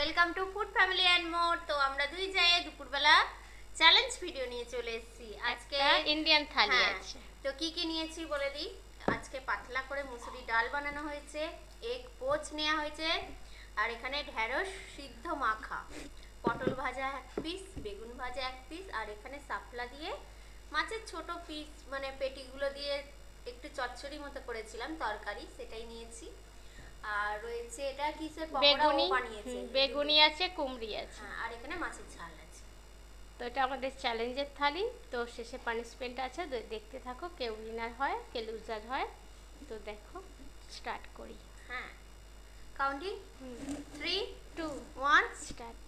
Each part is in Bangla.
Welcome to food family and more. তো আমরা দুই যাই দুপুরবেলা চ্যালেঞ্জ ভিডিও নিয়ে চলে এসেছি। আজকে ইন্ডিয়ান থালি হ্যাঁ, আছে। তো কি কি নিয়েছি বলে দিই। আজকে পাতলা করে মুসুরি ডাল বানানো হয়েছে, এগ পোচ নেওয়া হয়েছে, আর এখানে ঢেঁড়স সিদ্ধ মাখা, পটল ভাজা এক পিস, বেগুন ভাজা এক পিস, আর এখানে শাপলা দিয়ে মাছের ছোট পিস মানে পেটিগুলো দিয়ে একটু চচ্চড়ি মতো করেছিলাম তরকারি, সেটাই নিয়েছি। আর রয়েছে এটা কিসের পকোড়াও বানিয়েছে, বেগুনি আছে, কুমড়ি আছে। হ্যাঁ, আর এখানে মাছের ঝাল আছে। তো এটা আমাদের চ্যালেঞ্জের থালি। তো শেষে পানিশমেন্ট আছে, দেখতে থাকো কে উইনার হয় কে লুজার হয়। তো দেখো, স্টার্ট করি। হ্যাঁ, কাউন্টিং 3 2 1 স্টার্ট।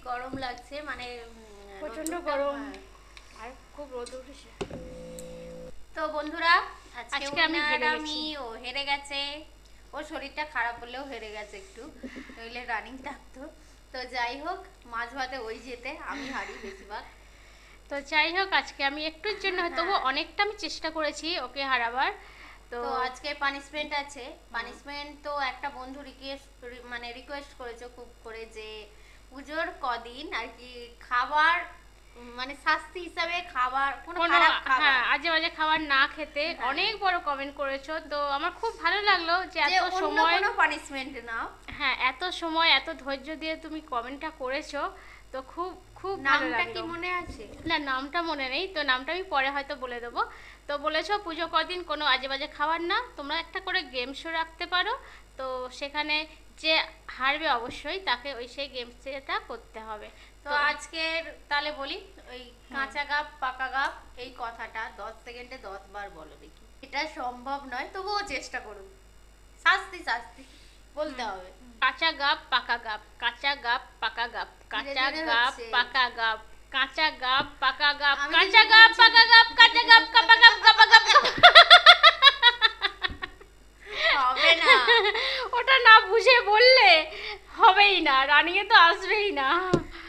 গরম লাগছে, মানে প্রচন্ড রোদ্দুরটা, গরম হ্যাঁ। আর খুব রোদ উঠেছে। তো বন্ধুরা আজকে আজকে আমি হেরে গেছি। ও হেরে গেছে, ওর শরীরটা খারাপ হলেও হেরে গেছে একটু, নইলে রানিং থাকতো। তো যাই হোক, মাছ ভাতে ওই যেতে, আমি হারি বেশিরভাগ। তো যাই হোক, আজকে আমি একটুর জন্য তবু অনেকটা আমি চেষ্টা করেছি ওকে হারাবার। তো তো আজকে পানিশমেন্ট আছে। পানিশমেন্ট তো একটা বন্ধু রিকোয়েস্ট করেছে খুব করে, যে পুজোর কদিন আর কি খাবার, মানে শাস্তি হিসাবে খাবার, কোনো খারাপ খাবার, হ্যাঁ, আজে বাজে খাবার না খেতে হ্যাঁ। অনেক বড় কমেন্ট করেছো। তো আমার খুব ভালো লাগলো যে যে এত অন্য সময়, কোনো পানিশমেন্ট নাও। হ্যাঁ, এত সময় এত ধৈর্য দিয়ে তুমি কমেন্টটা করেছো। তো খুব খুব ভালো নামটা লাগলো। কি মনে আছে? না, নামটা মনে নেই, তো নামটা আমি পরে হয়তো বলে দেবো। তো বলেছো পুজো কদিন কোনো আজে বাজে খাবার না, তোমরা একটা করে গেম শো রাখতে পারো। তো সেখানে যে হারবে অবশ্যই তাকে ওই সেই গেমসটা করতে হবে। তো আজকের তাহলে বলি, ওই কাঁচা গাব পাকা গাব এই কথাটা 10 সেকেন্ডে 10 বার বলো দেখি। এটা সম্ভব নয়, তবুও চেষ্টা করুন। শাস্তি শাস্তি বলতে হবে। কাঁচা গাব পাকা গাব, কাঁচা গাব পাকা গাব, কাঁচা ধীরে গাব হচ্ছে। পাকা গাব, কাঁচা গাব পাকা গাব, আমি কাঁচা যদি গাব বলছি- পাকা গাব, কাঁচা গাব কাপা গাব কাপা গাব। হবে না। ওটা না বুঝে বললে হবেই না, রানিয়ে তো আসবেই না।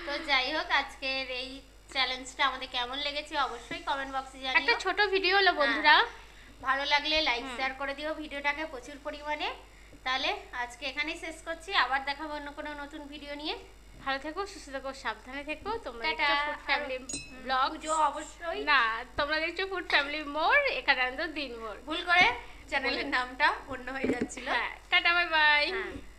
তো যাই হোক, আজকের এই চ্যালেঞ্জটা আমাদের কেমন লেগেছে অবশ্যই কমেন্ট বক্সে একটা জানিও। ছোট ভিডিও হলো বন্ধুরা। ভালো লাগলে লাইক শেয়ার করে দিও ভিডিওটাকে প্রচুর পরিমাণে। তাহলে আজকে এখানেই শেষ করছি, আবার দেখাবো অন্য কোনো নতুন ভিডিও নিয়ে। ভালো থেকো, সুস্থ থেকো, সাবধানে থেকো। তোমরা টাটা। দেখছো ফুড ফ্যামিলি ব্লগ। পুজো অবশ্যই না, তোমরা দেখছো ফুড ফ্যামিলি মোর, এখানে আমি তো দিন মোর। ভুল করে চ্যানেলের নামটা অন্য হয়ে যাচ্ছিল। হ্যাঁ, টাটা, বাই বাই। হ্যাঁ।